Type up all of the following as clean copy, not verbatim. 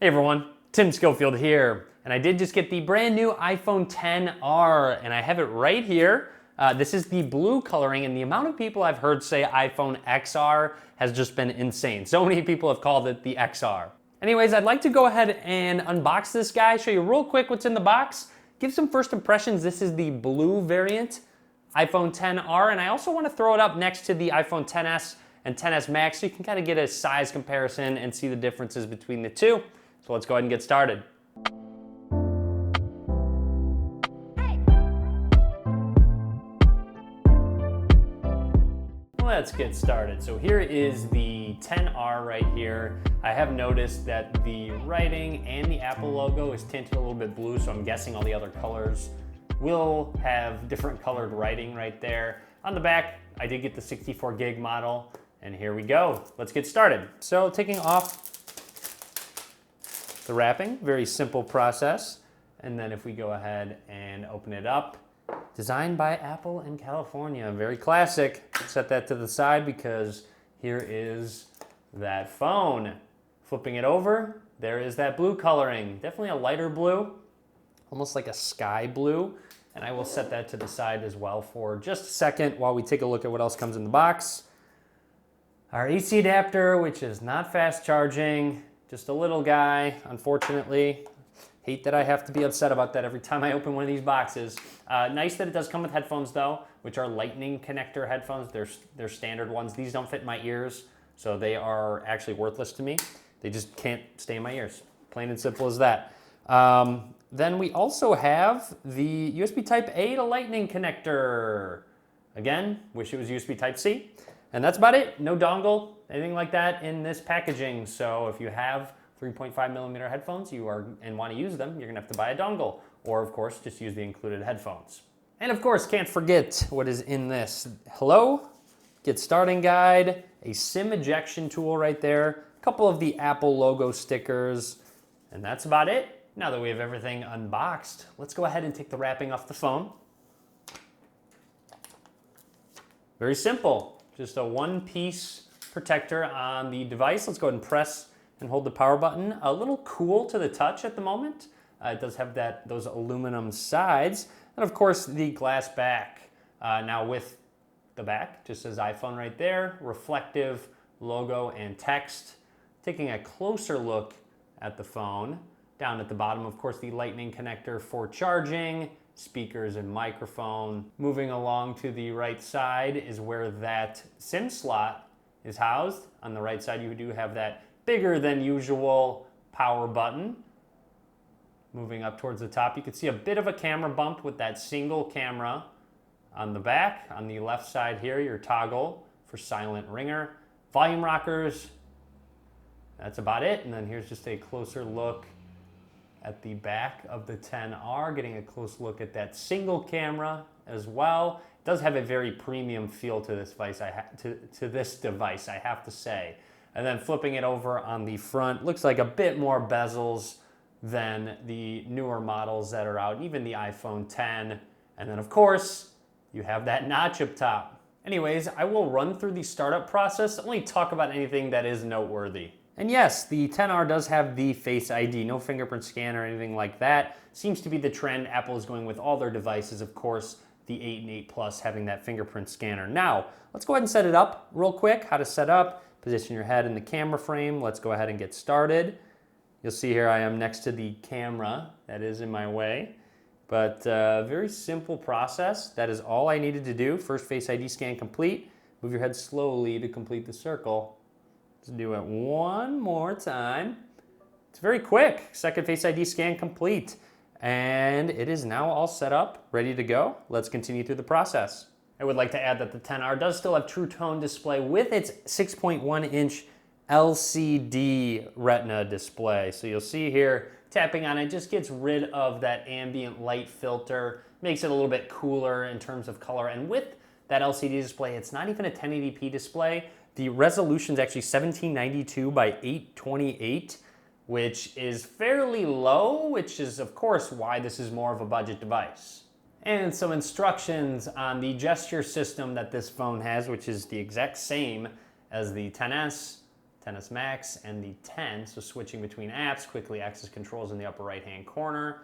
Hey everyone, Tim Schofield here, and I did just get the brand new iPhone XR, and I have it right here. This is the blue coloring, and the amount of people I've heard say iPhone XR has just been insane. So many people have called it the XR. Anyways, I'd like to go ahead and unbox this guy, show you real quick what's in the box, give some first impressions. This is the blue variant iPhone XR, and I also want to throw it up next to the iPhone XS and XS Max so you can kind of get a size comparison and see the differences between the two. So let's go ahead and get started. Let's get started. So here is the XR right here. I have noticed that the writing and the Apple logo is tinted a little bit blue, so I'm guessing all the other colors will have different colored writing right there. On the back, I did get the 64 gig model, and here we go. Let's get started. So taking off the wrapping, very simple process. And then if we go ahead and open it up, designed by Apple in California, very classic. Set that to the side because here is that phone. Flipping it over, there is that blue coloring. Definitely a lighter blue, almost like a sky blue. And I will set that to the side as well for just a second while we take a look at what else comes in the box. Our AC adapter, which is not fast charging, just a little guy, unfortunately. Hate that I have to be upset about that every time I open one of these boxes. Nice that it does come with headphones though, which are lightning connector headphones. They're standard ones. These don't fit in my ears, so they are actually worthless to me. They just can't stay in my ears. Plain and simple as that. Then we also have the USB Type A to lightning connector. Again, wish it was USB Type C. And that's about it. No dongle, anything like that in this packaging. So if you have 3.5 millimeter headphones and want to use them, you're gonna have to buy a dongle, or of course, just use the included headphones. And of course, can't forget what is in this. Hello, get starting guide, a SIM ejection tool right there, a couple of the Apple logo stickers, and that's about it. Now that we have everything unboxed, let's go ahead and take the wrapping off the phone. Very simple. Just a one-piece protector on the device. Let's go ahead and press and hold the power button. A little cool to the touch at the moment. It does have those aluminum sides. And of course, the glass back. Now with the back, just says iPhone right there, reflective logo and text. Taking a closer look at the phone. Down at the bottom, of course, the lightning connector for charging, speakers and microphone. Moving along to the right side is where that SIM slot is housed. On the right side, you do have that bigger than usual power button. Moving up towards the top, you can see a bit of a camera bump with that single camera on the back. On the left side here, your toggle for silent ringer. Volume rockers, that's about it. And then here's just a closer look at the back of the XR, getting a close look at that single camera as well. It does have a very premium feel to this device, I have to say. And then flipping it over on the front, looks like a bit more bezels than the newer models that are out, even the iPhone X. And then of course, you have that notch up top. Anyways, I will run through the startup process, only talk about anything that is noteworthy. And yes, the XR does have the Face ID, no fingerprint scan or anything like that. Seems to be the trend Apple is going with all their devices, of course, the 8 and 8 Plus having that fingerprint scanner. Now, let's go ahead and set it up real quick. How to set up, position your head in the camera frame. Let's go ahead and get started. You'll see here I am next to the camera that is in my way. But very simple process. That is all I needed to do. First Face ID scan complete. Move your head slowly to complete the circle. Let's do it one more time. It's very quick. Second Face ID scan complete. And it is now all set up, ready to go. Let's continue through the process. I would like to add that the XR does still have True Tone display with its 6.1-inch LCD Retina display. So you'll see here, tapping on it just gets rid of that ambient light filter, makes it a little bit cooler in terms of color. And with that LCD display, it's not even a 1080p display. The resolution is actually 1792 by 828, which is fairly low, which is of course why this is more of a budget device. And some instructions on the gesture system that this phone has, which is the exact same as the XS, XS Max and the 10, so switching between apps, quickly access controls in the upper right-hand corner.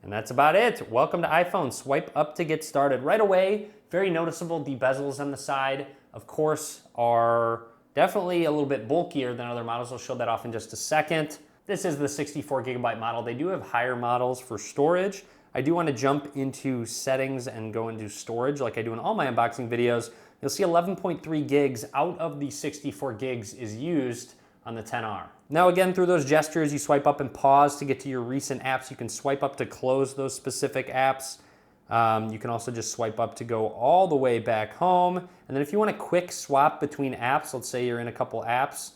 And that's about it. Welcome to iPhone. Swipe up to get started. Right away, very noticeable, the bezels on the side, of course, are definitely a little bit bulkier than other models. I'll show that off in just a second. This is the 64 gigabyte model. They do have higher models for storage. I do want to jump into settings and go into storage like I do in all my unboxing videos. You'll see 11.3 gigs out of the 64 gigs is used on the XR. Now again, through those gestures, you swipe up and pause to get to your recent apps. You can swipe up to close those specific apps. You can also just swipe up to go all the way back home. And then if you want a quick swap between apps, let's say you're in a couple apps,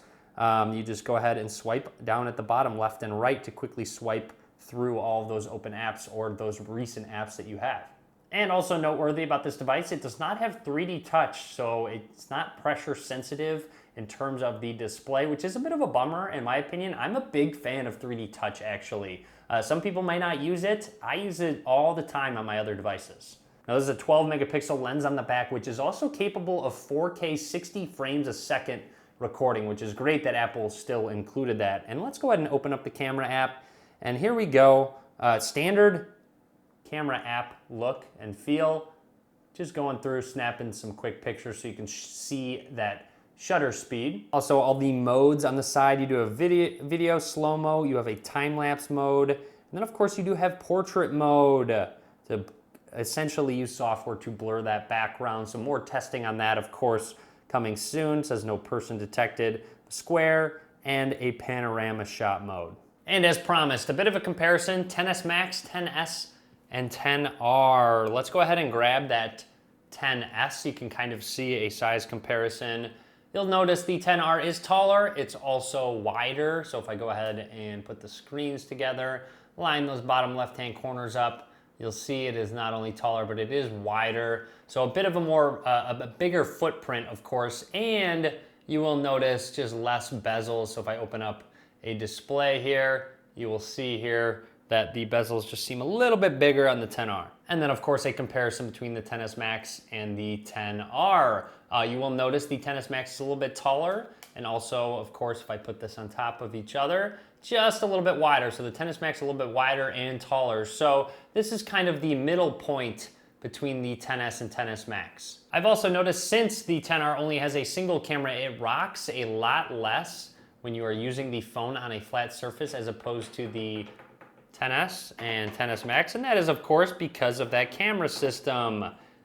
you just go ahead and swipe down at the bottom left and right to quickly swipe through all of those open apps or those recent apps that you have. And also noteworthy about this device, it does not have 3D touch, so it's not pressure sensitive in terms of the display, which is a bit of a bummer in my opinion. I'm a big fan of 3D touch actually. Some people might not use it. I use it all the time on my other devices. Now this is a 12 megapixel lens on the back, which is also capable of 4K 60 frames a second recording, which is great that Apple still included that. And let's go ahead and open up the camera app. And here we go, standard camera app look and feel. Just going through, snapping some quick pictures so you can see that shutter speed. Also, all the modes on the side, you do a video slow-mo, you have a time-lapse mode, and then of course you do have portrait mode to essentially use software to blur that background. So more testing on that, of course, coming soon. It says no person detected, square, and a panorama shot mode. And as promised, a bit of a comparison, XS Max, XS, and XR. Let's go ahead and grab that XS. You can kind of see a size comparison. You'll notice the XR is taller, it's also wider. So if I go ahead and put the screens together, line those bottom left-hand corners up, you'll see it is not only taller, but it is wider. So a bit of a bigger footprint, of course, and you will notice just less bezels. So if I open up a display here, you will see here that the bezels just seem a little bit bigger on the XR. And then of course a comparison between the XS Max and the XR. You will notice the XS Max is a little bit taller, and also of course if I put this on top of each other, just a little bit wider. So the XS Max is a little bit wider and taller. So this is kind of the middle point between the XS and XS Max. I've also noticed since the XR only has a single camera, it rocks a lot less when you are using the phone on a flat surface as opposed to the XS and XS Max, and that is of course because of that camera system.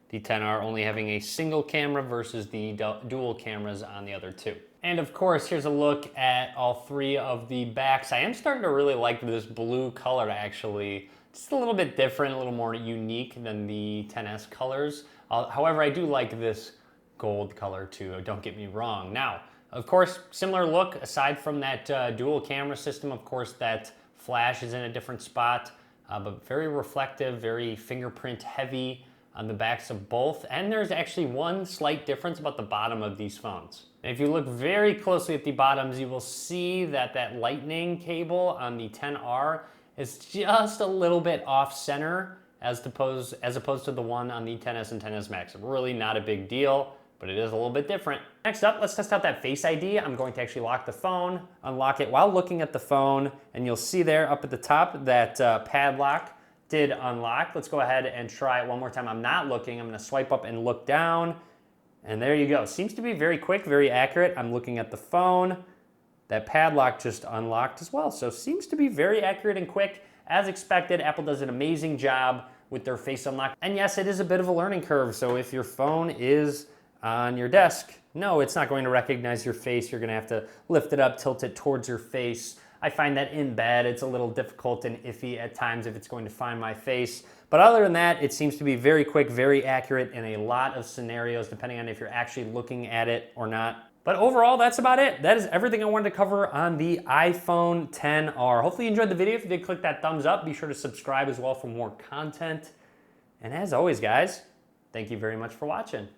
The XR only having a single camera versus the dual cameras on the other two. And of course, here's a look at all three of the backs. I am starting to really like this blue color actually. Just a little bit different, a little more unique than the XS colors. However, I do like this gold color too, don't get me wrong. Now, of course, similar look aside from that dual camera system. Of course, that flash is in a different spot, but very reflective, very fingerprint heavy on the backs of both. And there's actually one slight difference about the bottom of these phones. And if you look very closely at the bottoms, you will see that that lightning cable on the XR is just a little bit off center as opposed to the one on the XS and XS Max. Really not a big deal, but it is a little bit different. Next up, let's test out that Face ID. I'm going to actually lock the phone, unlock it while looking at the phone, and you'll see there up at the top that padlock did unlock. Let's go ahead and try it one more time. I'm not looking, I'm gonna swipe up and look down, and there you go. Seems to be very quick, very accurate. I'm looking at the phone. That padlock just unlocked as well, so seems to be very accurate and quick. As expected, Apple does an amazing job with their Face Unlock. And yes, it is a bit of a learning curve, so if your phone is on your desk, no, it's not going to recognize your face. You're gonna have to lift it up, tilt it towards your face. I find that in bed, it's a little difficult and iffy at times if it's going to find my face. But other than that, it seems to be very quick, very accurate in a lot of scenarios, depending on if you're actually looking at it or not. But overall, that's about it. That is everything I wanted to cover on the iPhone XR. Hopefully you enjoyed the video. If you did, click that thumbs up. Be sure to subscribe as well for more content. And as always, guys, thank you very much for watching.